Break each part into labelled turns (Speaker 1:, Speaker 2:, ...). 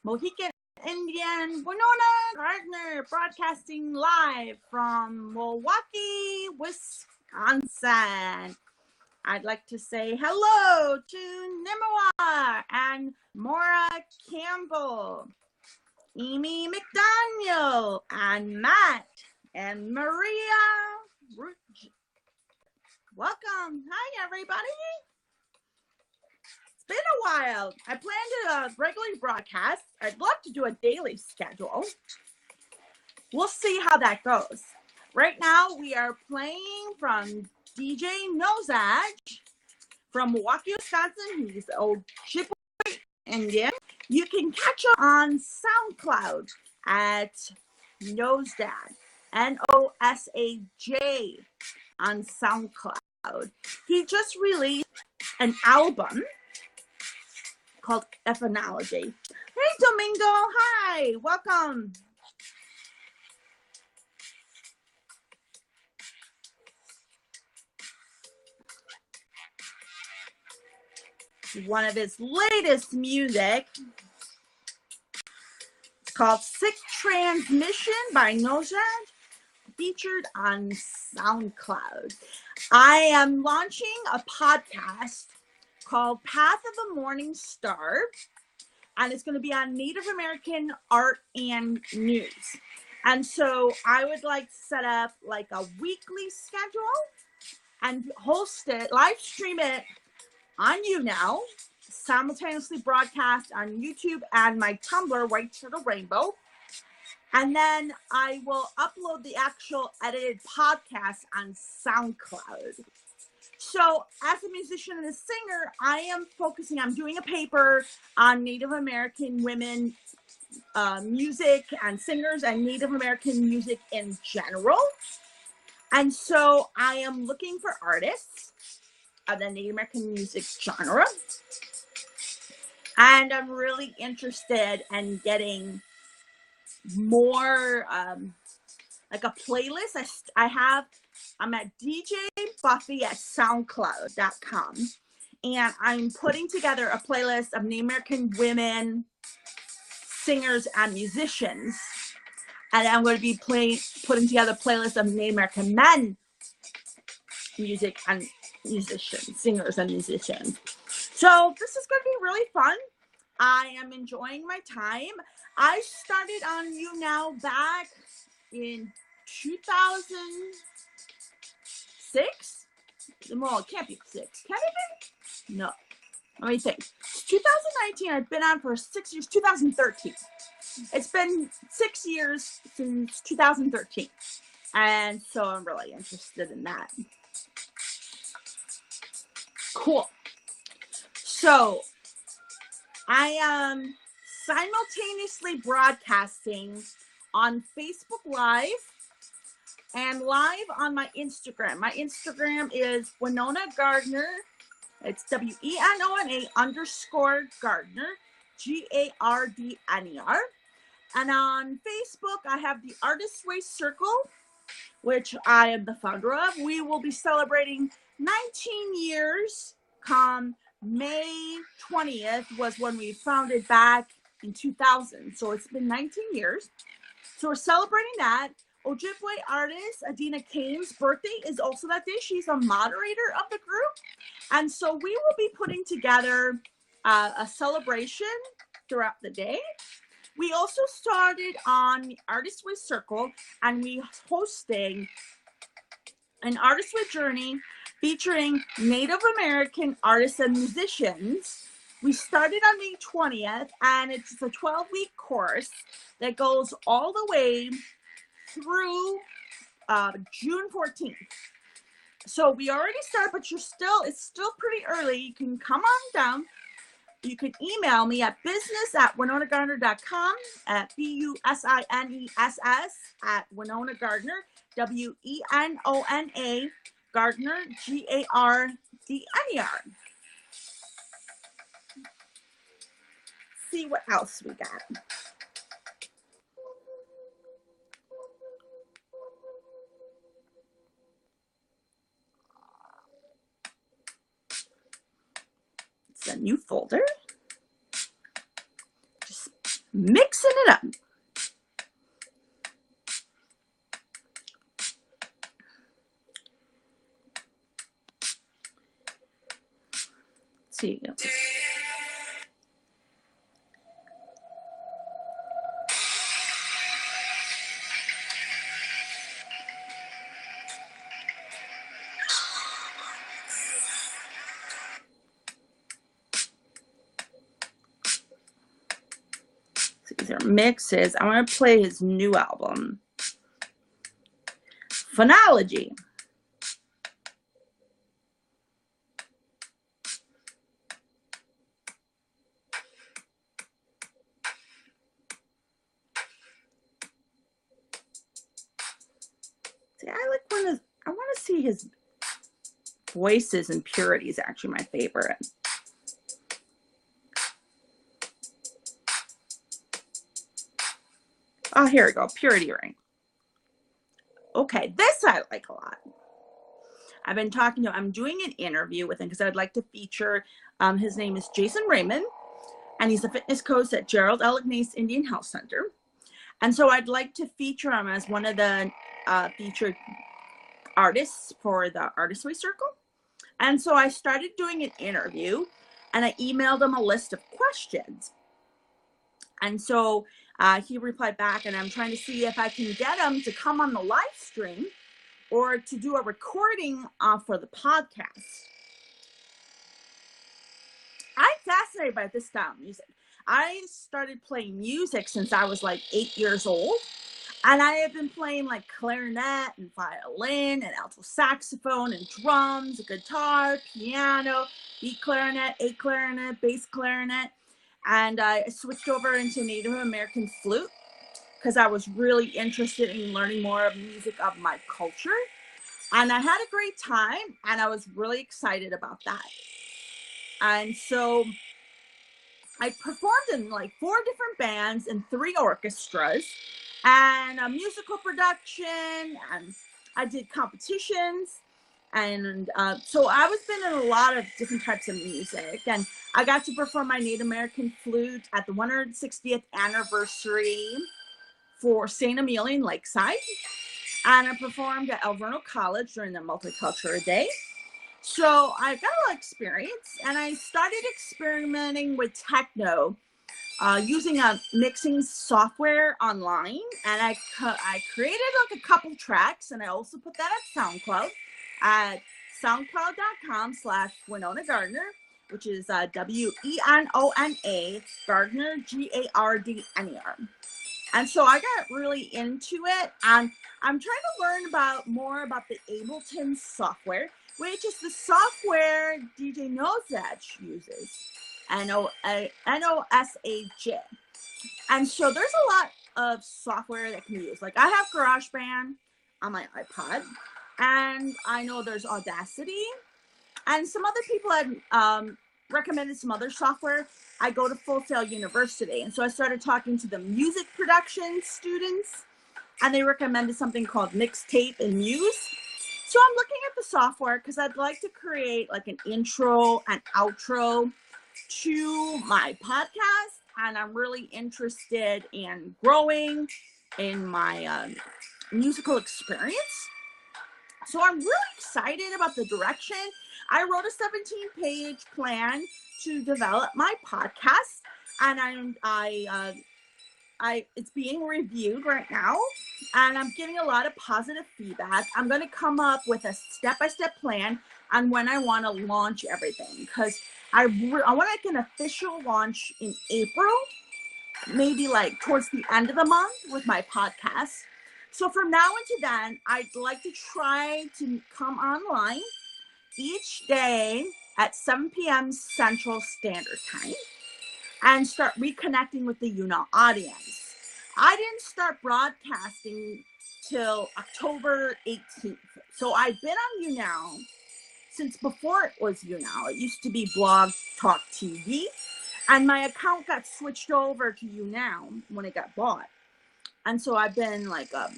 Speaker 1: Mohican Indian Winona Gardner, broadcasting live from Milwaukee, Wisconsin. I'd like to say hello to Nimawar and Maura Campbell, Amy McDaniel, and Matt and Maria. Welcome. Hi, everybody. It's been a while. I plan to regularly broadcast. I'd love to do a daily schedule. We'll see how that goes. Right now, we are playing from DJ Nozaj from Milwaukee, Wisconsin. He's an Ojibwe Indian. You can catch him on SoundCloud at Nozdad, Nosaj on SoundCloud. He just released an album called Ephenology. Hey, Domingo. Hi. Welcome. One of his latest music. It's called Sick Transmission by Nozaj, featured on SoundCloud. I am launching a podcast called Path of a Morning Star, and it's going to be on Native American art and news. And so I would like to set up like a weekly schedule and host it, live stream it on YouNow, simultaneously broadcast on YouTube and my Tumblr, White Turtle Rainbow. And then I will upload the actual edited podcast on SoundCloud. So as a musician and a singer, I'm doing a paper on Native American women music and singers and Native American music in general. And so I am looking for artists of the Native American music genre. And I'm really interested in getting more like a playlist. I'm at DJ Buffy at SoundCloud.com, and I'm putting together a playlist of Native American women singers and musicians, and I'm going to be putting together a playlist of Native American men music and musicians, singers and musicians. So this is going to be really fun. I am enjoying my time. I started on YouNow back in 2006. Well, it can't be 6. Can it be? No. Let me think. 2019, I've been on for 6 years, 2013. It's been 6 years since 2013. And so I'm really interested in that. Cool. So I am simultaneously broadcasting on Facebook Live and live on my Instagram. My Instagram is Winona Gardner. It's WENONA_Gardner, GARDNER. And on Facebook, I have the Artist Way Circle, which I am the founder of. We will be celebrating 19 years come May 20th was when we founded back in 2000. So it's been 19 years. So we're celebrating that. Ojibwe artist Adina Kane's birthday is also that day. She's a moderator of the group. And so we will be putting together a celebration throughout the day. We also started on the Artist Way Circle, and we hosting an Artist Way Journey featuring Native American artists and musicians. We started on May 20th, and it's a 12-week course that goes all the way through June 14th. So we already started, but it's still pretty early. You can come on down. You can email me at business@winonagardner.com, at BUSINESS @WinonaGardner, WENONA Gardner, GARDNER. See what else we got. It's a new folder. Just mixing it up. Let's see. These are mixes. I want to play his new album, Phonology. See, I want to see his voices, and Purity is actually my favorite. Oh, here we go. Purity Ring. Okay, this I like a lot. I've been talking to him. I'm doing an interview with him because I'd like to feature, his name is Jason Raymond, and he's a fitness coach at Gerald L. Ignace Indian Health Center. And so I'd like to feature him as one of the featured artists for the Artist Way Circle. And so I started doing an interview, and I emailed him a list of questions. And so he replied back, and I'm trying to see if I can get him to come on the live stream or to do a recording for the podcast. I'm fascinated by this style of music. I started playing music since I was like 8 years old. And I have been playing like clarinet and violin and alto saxophone and drums, guitar, piano, B clarinet, A clarinet, bass clarinet. And I switched over into Native American flute because I was really interested in learning more of music of my culture. And I had a great time, and I was really excited about that. And so I performed in like 4 different bands and 3 orchestras and a musical production, and I did competitions. And so I was been in a lot of different types of music, and I got to perform my Native American flute at the 160th anniversary for St. Emilion Lakeside. And I performed at Alverno College during the Multicultural Day. So I got a lot of experience, and I started experimenting with techno using a mixing software online. And I created like a couple tracks, and I also put that at SoundCloud at soundcloud.com/Winona Gardner, which is WENONA Gardner, GARDNER. And so I got really into it, and I'm trying to learn more about the Ableton software, which is the software DJ Nosage uses, N-O-S-A-J. And so there's a lot of software that can be used. Like I have GarageBand on my iPod, and I know there's Audacity, and some other people had recommended some other software. I go to Full Sail University, and so I started talking to the music production students, and they recommended something called Mixtape and Muse. So I'm looking at the software because I'd like to create like an intro and outro to my podcast, and I'm really interested in growing in my musical experience. So I'm really excited about the direction. I wrote a 17-page plan to develop my podcast, and it's being reviewed right now, and I'm getting a lot of positive feedback. I'm going to come up with a step-by-step plan on when I want to launch everything, because I want like an official launch in April, maybe like towards the end of the month with my podcast. So from now until then, I'd like to try to come online each day at 7 p.m. Central Standard Time and start reconnecting with the YouNow audience. I didn't start broadcasting till October 18th. So I've been on YouNow since before it was YouNow. It used to be Blog Talk TV, and my account got switched over to YouNow when it got bought. And so I've been like a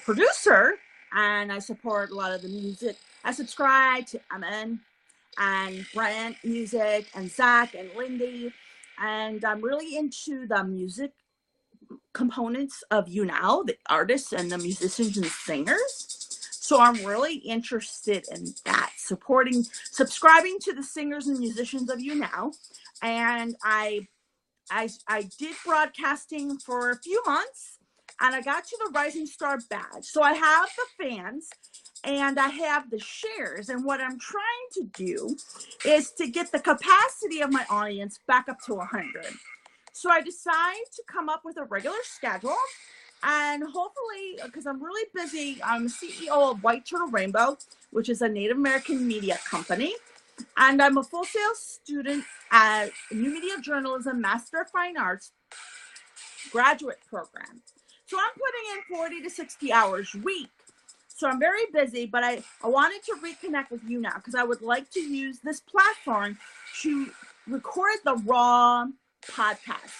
Speaker 1: producer, and I support a lot of the music. I subscribe to Emin and Brent Music and Zach and Lindy, and I'm really into the music components of YouNow, the artists and the musicians and singers. So I'm really interested in that, subscribing to the singers and musicians of YouNow. And I did broadcasting for a few months, and I got to the Rising Star badge. So I have the fans and I have the shares. And what I'm trying to do is to get the capacity of my audience back up to 100. So I decided to come up with a regular schedule, and hopefully, because I'm really busy, I'm CEO of White Turtle Rainbow, which is a Native American media company. And I'm a full sail student at New Media Journalism Master of Fine Arts graduate program. So I'm putting in 40 to 60 hours a week. So I'm very busy, but I wanted to reconnect with you now because I would like to use this platform to record the raw podcast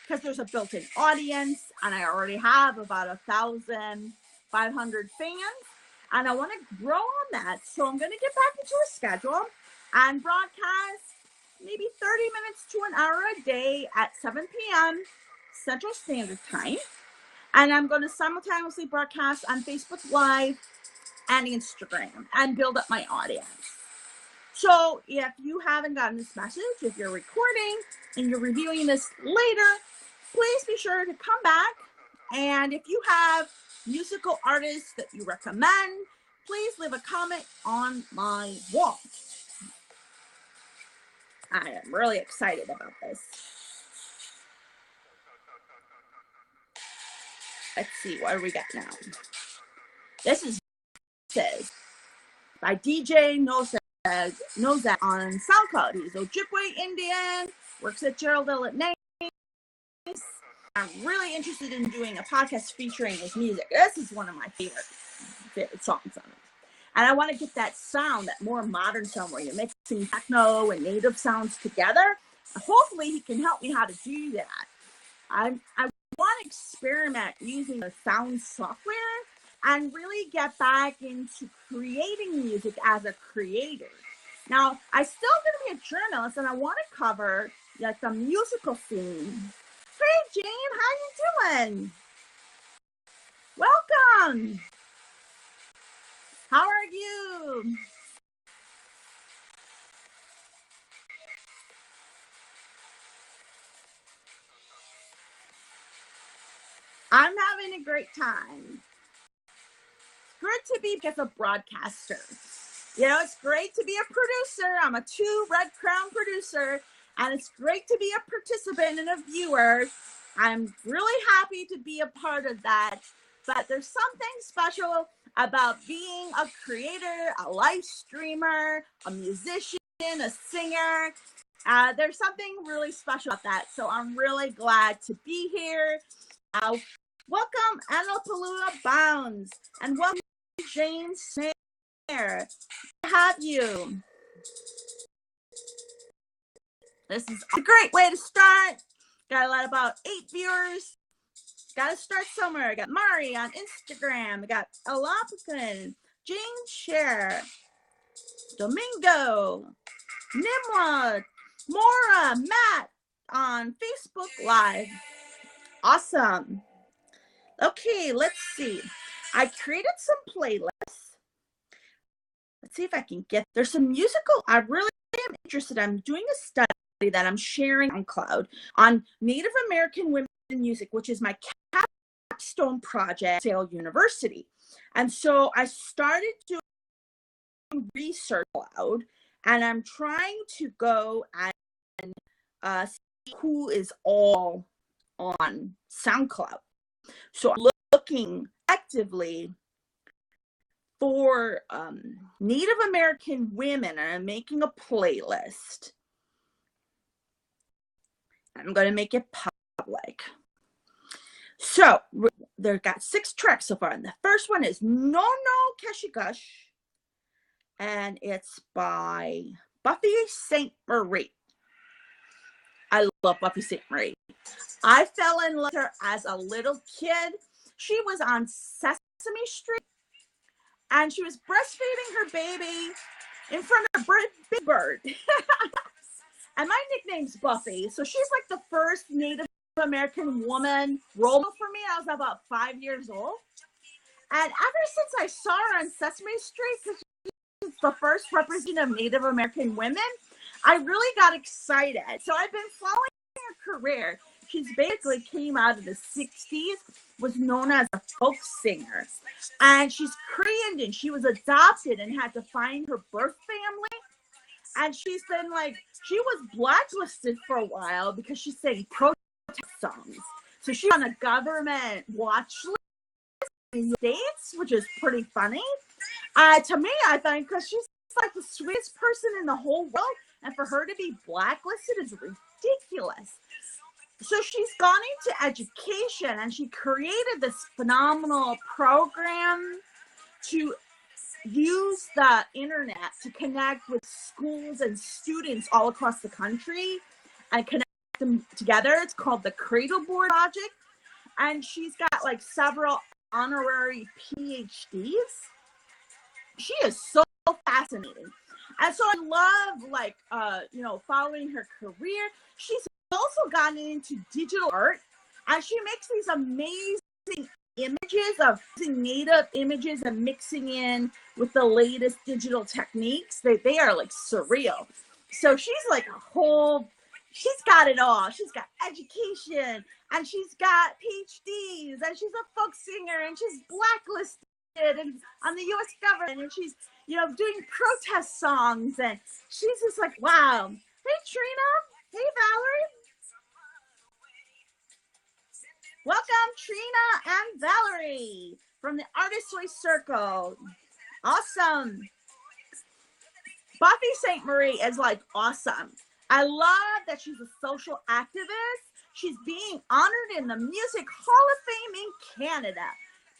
Speaker 1: because there's a built-in audience, and I already have about 1,500 fans, and I want to grow on that. So I'm going to get back into a schedule and broadcast maybe 30 minutes to an hour a day at 7 p.m. Central Standard Time. And I'm going to simultaneously broadcast on Facebook Live and Instagram and build up my audience. So if you haven't gotten this message, if you're recording and you're reviewing this later, please be sure to come back. And if you have musical artists that you recommend, please leave a comment on my wall. I am really excited about this. Let's see, what do we got now? This is says by DJ Knows That on SoundCloud. He's Ojibwe Indian, works at Geraldine at Nice. I'm really interested in doing a podcast featuring his music. This is one of my favorite songs on it. And I want to get that sound, that more modern sound where you're mixing techno and native sounds together. Hopefully he can help me how to do that. I want to experiment using the sound software and really get back into creating music as a creator. Now, I'm still going to be a journalist, and I want to cover like the musical scene. Hey, Jane, how you doing? Welcome. How are you? I'm having a great time. It's good to be as a broadcaster. You know, it's great to be a producer. I'm a 2 Red Crown producer, and it's great to be a participant and a viewer. I'm really happy to be a part of that. But there's something special about being a creator, a live streamer, a musician, a singer. There's something really special about that. So I'm really glad to be here. Welcome, Anapalooza Bounds, and welcome, Jane Snare. I have you. This is a great way to start. Got about 8 viewers. Got to start somewhere. I got Mari on Instagram. I got Alapakan, Jane Share, Domingo, Nimrod, Mora, Matt on Facebook Live. Awesome. Okay, let's see. I created some playlists. Let's see if I can get, there's some musical, I really am interested. I'm doing a study that I'm sharing on SoundCloud on Native American women in music, which is my capstone project at Yale University. And so I started doing research aloud, and I'm trying to go and see who is all on SoundCloud. So I'm looking actively for Native American women, and I'm making a playlist. I'm going to make it public. So they've got 6 tracks so far, and the first one is No No Keshigush, and it's by Buffy St. Marie. I love Buffy St. Marie. I fell in love with her as a little kid. She was on Sesame Street, and she was breastfeeding her baby in front of Big Bird. And my nickname's Buffy, so she's like the first Native American woman role model for me. I was about 5 years old. And ever since I saw her on Sesame Street, because she's the first representative of Native American women, I really got excited. So I've been following her career. She's basically came out of the 60s, was known as a folk singer. And she's Korean and she was adopted and had to find her birth family. And she's been like, she was blacklisted for a while because she sang protest songs. So she's on a government watch list in the States, which is pretty funny. To me, I think, because she's like the sweetest person in the whole world, and for her to be blacklisted is ridiculous. So she's gone into education, and she created this phenomenal program to use the internet to connect with schools and students all across the country and connect them together. It's called the Cradle Board Project, and she's got like several honorary PhDs. She is so fascinating. And so I love like following her career. She's also gotten into digital art, and she makes these amazing images of using native images and mixing in with the latest digital techniques. They are like surreal. So she's like she's got it all. She's got education, and she's got PhDs, and she's a folk singer, and she's blacklisted and on the US government, and she's doing protest songs, and she's just like, wow. Hey Trina, hey Valerie. Welcome, Trina and Valerie from the Artist Voice Circle. Awesome. Buffy St. Marie is like awesome. I love that she's a social activist. She's being honored in the Music Hall of Fame in Canada.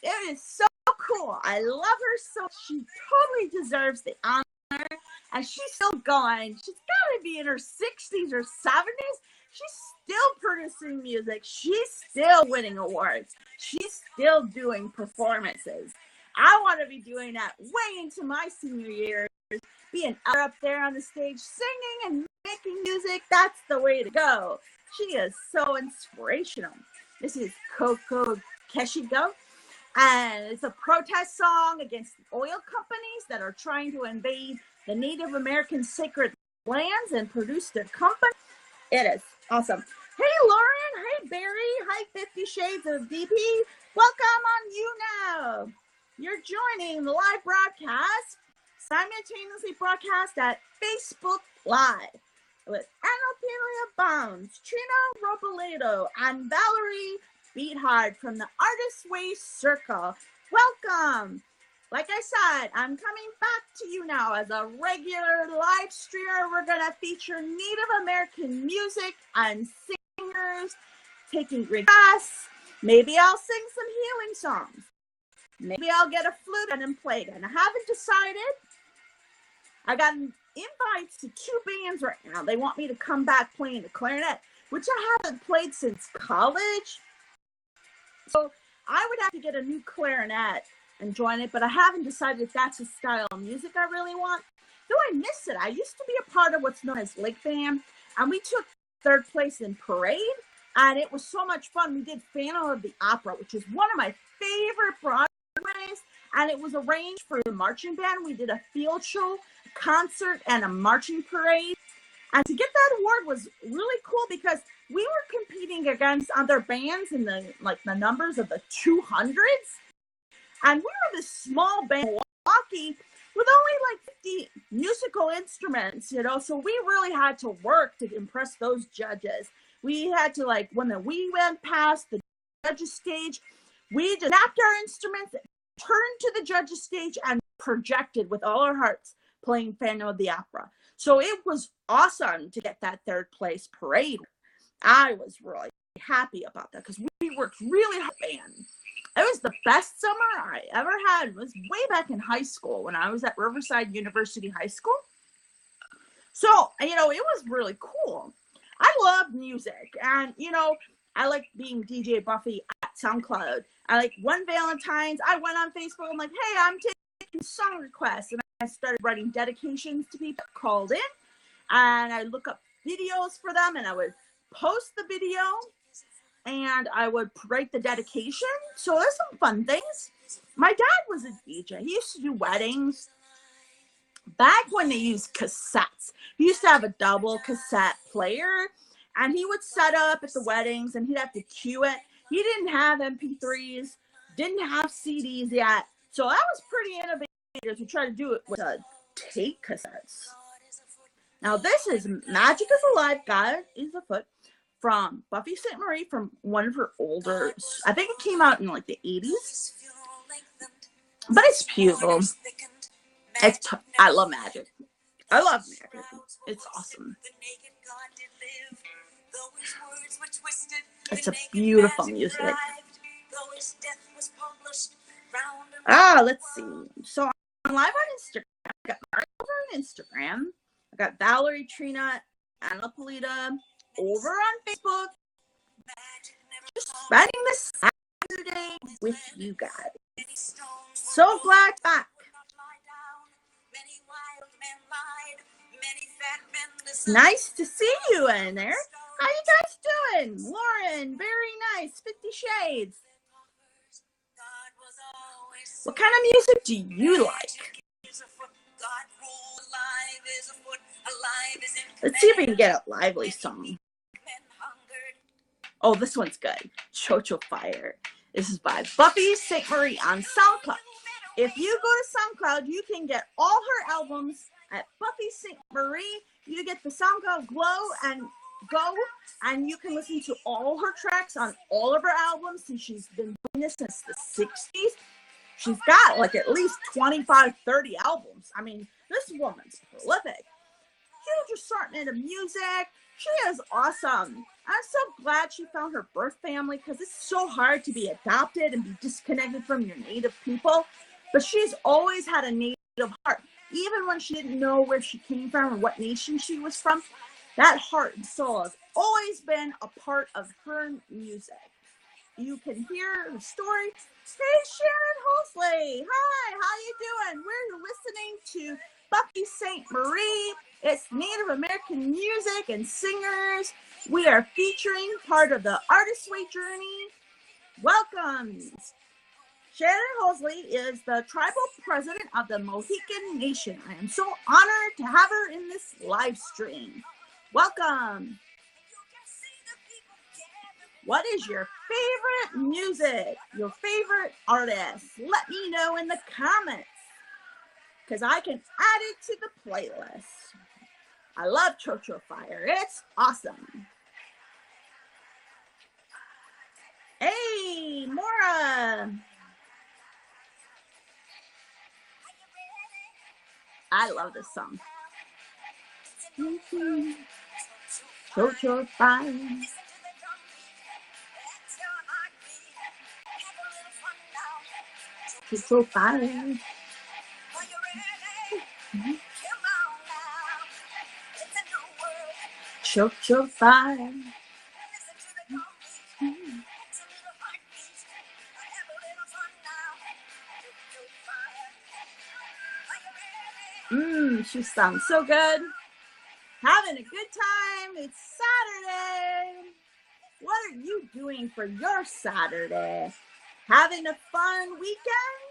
Speaker 1: It is so cool. I love her so. She totally deserves the honor, and she's still going. She's got to be in her 60s or 70s. She's still producing music. She's still winning awards. She's still doing performances. I want to be doing that way into my senior years, being up there on the stage singing and making music. That's the way to go. She is so inspirational. This is Coco Keshigo, and it's a protest song against the oil companies that are trying to invade the Native American sacred lands and produce their company. It is awesome. Hey, Lauren. Hey, Barry. Hi, 50 Shades of DP. Welcome on YouNow. You're joining the live broadcast, simultaneously broadcast at Facebook Live with Anna Bounds, Trina Robledo, and Valerie Beathard from the Artist Way Circle. Welcome. Like I said, I'm coming back to you now as a regular live streamer. We're going to feature Native American music and singers taking requests. Maybe I'll sing some healing songs. Maybe I'll get a flute and play it. And I haven't decided. I got invites to 2 bands right now. They want me to come back playing the clarinet, which I haven't played since college. So I would have to get a new clarinet and join it, but I haven't decided if that's the style of music I really want. Though I miss it. I used to be a part of what's known as Lake Band, and we took 3rd place in parade, and it was so much fun. We did Phantom of the Opera, which is one of my favorite Broadways, and it was arranged for the marching band. We did a field show, concert, and a marching parade. And to get that award was really cool because we were competing against other bands in the numbers of the 200s. And we were this small band in Milwaukee with only like 50 musical instruments, so we really had to work to impress those judges. We had to, when we went past the judges stage, we just snapped our instruments, turned to the judges stage, and projected with all our hearts playing Phantom of the Opera. So it was awesome to get that 3rd place parade. I was really happy about that because we worked really hard, band. It was the best summer I ever had. It was way back in high school when I was at Riverside University High School. So, it was really cool. I love music. And, I like being DJ Buffy at SoundCloud. I like one Valentine's. I went on Facebook. I'm like, hey, I'm taking song requests. And I started writing dedications to people that called in. And I look up videos for them and I would post the video. and I would write the dedication. So there's some fun things. My dad was a DJ. He used to do weddings back when they used cassettes. He used to have a double cassette player, and he would set up at the weddings, and he'd have to cue it. He didn't have MP3s, didn't have CDs yet, so that was pretty innovative to try to do it with tape cassettes. Now this is Magic is Alive, God is Afoot, from Buffy St. Marie, from one of her older, I think it came out in like the 80s, but it's beautiful. I love Magic. I love Magic. It's awesome. It's a beautiful music. Let's see. So I'm live on Instagram. I got Mario over on Instagram. I got Valerie, Trina, Anna Polita over on Facebook. Just spending this Saturday with you guys. So glad back. It's nice to see you in there. How you guys doing? Lauren, very nice. 50 Shades. What kind of music do you like? Let's see if we can get a lively song. Oh, this one's good. Chocho Fire. This is by Buffy St. Marie on SoundCloud. If you go to SoundCloud, you can get all her albums at Buffy St. Marie. You get the SoundCloud and you can listen to all her tracks on all of her albums since she's been doing this since the 60s. She's got like at least 25, 30 albums. I mean, this woman's prolific. Huge assortment of music. She is awesome. I'm so glad she found her birth family because it's so hard to be adopted and be disconnected from your native people. But she's always had a native heart. Even when she didn't know where she came from or what nation she was from, that heart and soul has always been a part of her music. You can hear her story. Hey, Sharon Hosley. Hi, how you doing? We're listening to Buffy St. Marie. It's Native American music and singers. We are featuring part of the Artist's Way journey. Welcome. Sharon Hosley is the tribal president of the Mohican Nation. I am so honored to have her in this live stream. Welcome. What is your favorite music? Your favorite artist? Let me know in the comments because I can add it to the playlist. I love Chocho Fire. It's awesome. Hey, Mora. I love this song. Chocho Fire. Chocho Fire. Chocho Fire. She sounds so good. Having a good time. It's Saturday. What are you doing for your Saturday? Having a fun weekend?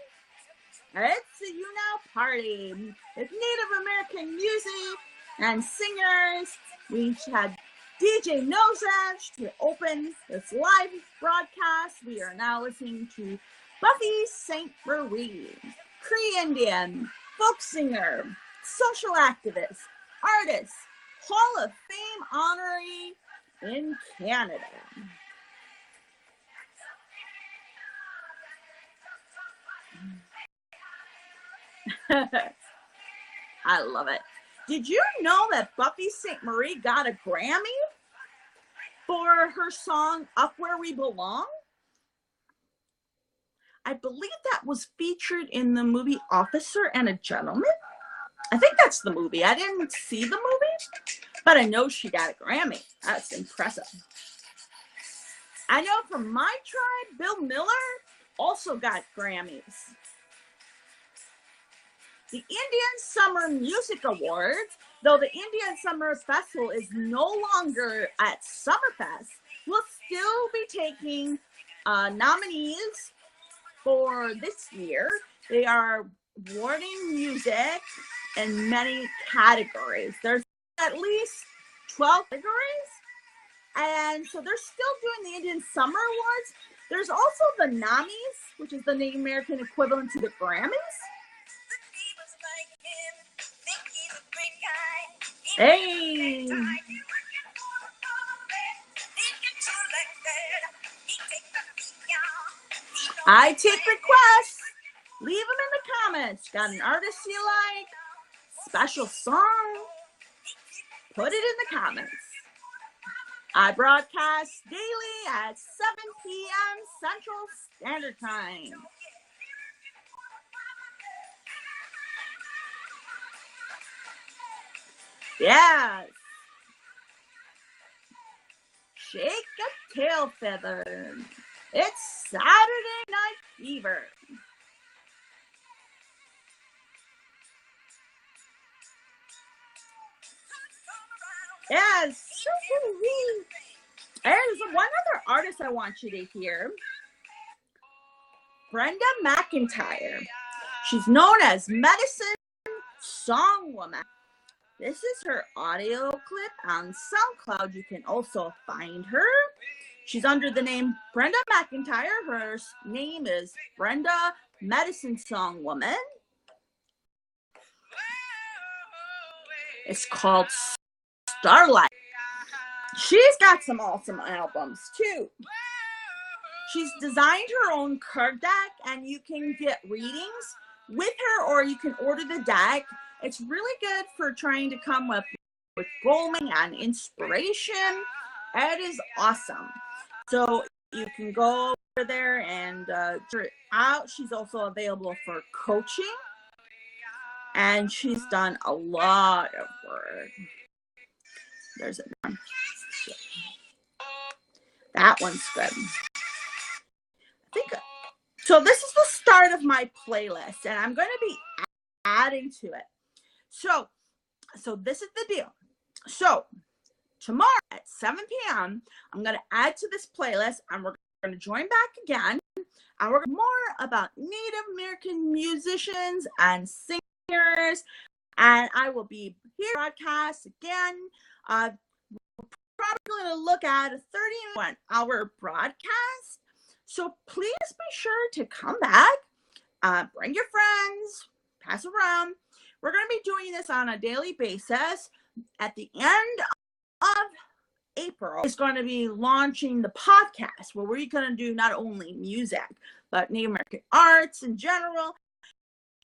Speaker 1: It's a YouNow party with Native American music and singers. We had DJ Nozaj to open this live broadcast. We are now listening to Buffy St. Marie, Cree Indian, folk singer, social activist, artist, Hall of Fame honoree in Canada. I love it. Did you know that Buffy St. Marie got a Grammy for her song Up Where We Belong? I believe that was featured in the movie Officer and a Gentleman. I think that's the movie. I didn't see the movie, but I know she got a Grammy. That's impressive. I know from my tribe, Bill Miller also got Grammys. The Indian Summer Music Awards, though the Indian Summer Festival is no longer at Summerfest, we'll still be taking nominees for this year. They are awarding music in many categories. There's at least 12 categories. And so they're still doing the Indian Summer Awards. There's also the NAMIs, which is the Native American equivalent to the Grammys. Hey! I take requests. Leave them in the comments. Got an artist you like? Special song? Put it in the comments. I broadcast daily at 7 p.m. Central Standard Time. Yes. Shake a tail feather. It's Saturday Night Fever. Yes. There's one other artist I want you to hear. Brenda McIntyre. She's known as Medicine Song Woman. This is her audio clip on SoundCloud. You can also find her. She's under the name Brenda McIntyre. Her name is Brenda Medicine Song Woman. It's called Starlight. She's got some awesome albums too. She's designed her own card deck, and you can get readings with her, or you can order the deck. It's really good for trying to come up with goaling and inspiration. It is awesome. So you can go over there and check it out. She's also available for coaching, and she's done a lot of work. There's it. That one's good. I think so. This is the start of my playlist, and I'm going to be adding to it. So this is the deal. So tomorrow at 7 p.m., I'm going to add to this playlist, and we're going to join back again, and we're going to more about Native American musicians and singers, and I will be here broadcast again. We're probably going to look at a 31-hour broadcast. So please be sure to come back, bring your friends, pass around. We're going to be doing this on a daily basis. At the end of April, it's going to be launching the podcast where we're going to do not only music, but Native American arts in general.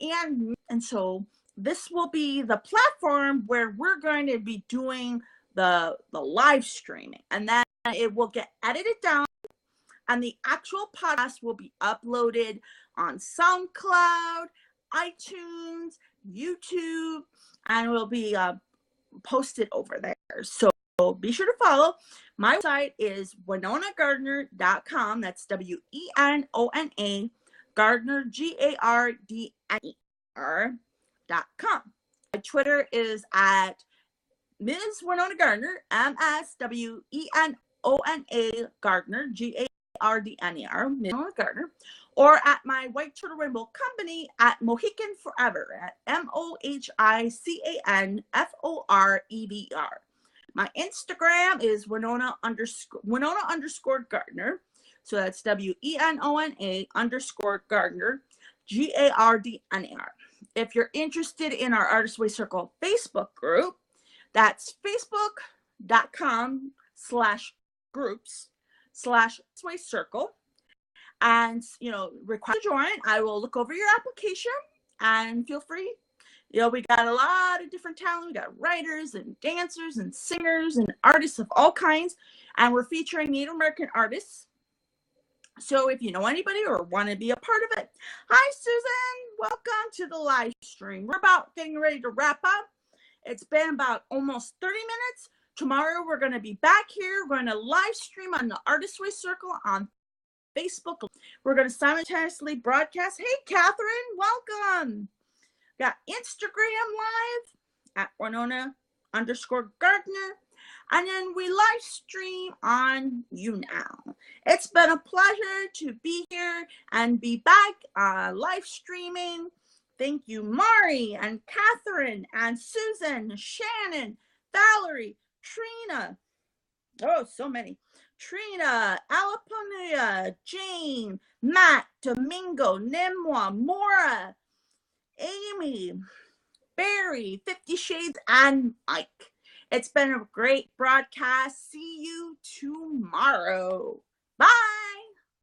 Speaker 1: And so this will be the platform where we're going to be doing the live streaming, and then it will get edited down, and the actual podcast will be uploaded on SoundCloud, iTunes, YouTube, and will be posted over there. So be sure to follow. My website is winonagardner.com. That's WENONA Gardner, GARDNER.com. My Twitter is at Ms. Winona Gardner, MSWENONA Gardner, GARDNER, Ms. Winona Gardner, or at my White Turtle Rainbow Company at Mohican Forever, at MOHICANFOREVR. My Instagram is Winona_Gardner. So that's WENONA_Gardner, GARDNER. If you're interested in our Artist Way Circle Facebook group, that's facebook.com/groups/Way Circle. And, request to join. I will look over your application and feel free. We got a lot of different talent. We got writers and dancers and singers and artists of all kinds. And we're featuring Native American artists. So if you know anybody or want to be a part of it. Hi, Susan. Welcome to the live stream. We're about getting ready to wrap up. It's been about almost 30 minutes. Tomorrow we're going to be back here. We're going to live stream on the Artist Way Circle on Facebook. We're going to simultaneously broadcast. Hey, Catherine, welcome. Got Instagram live at Winona_Gardner. and then we live stream on YouNow. It's been a pleasure to be here and be back live streaming. Thank you, Mari and Catherine and Susan, Shannon, Valerie, Trina. Oh, so many. Trina, Alapunia, Jane, Matt, Domingo, Nimwa, Mora, Amy, Barry, 50 Shades, and Mike. It's been a great broadcast. See you tomorrow. Bye.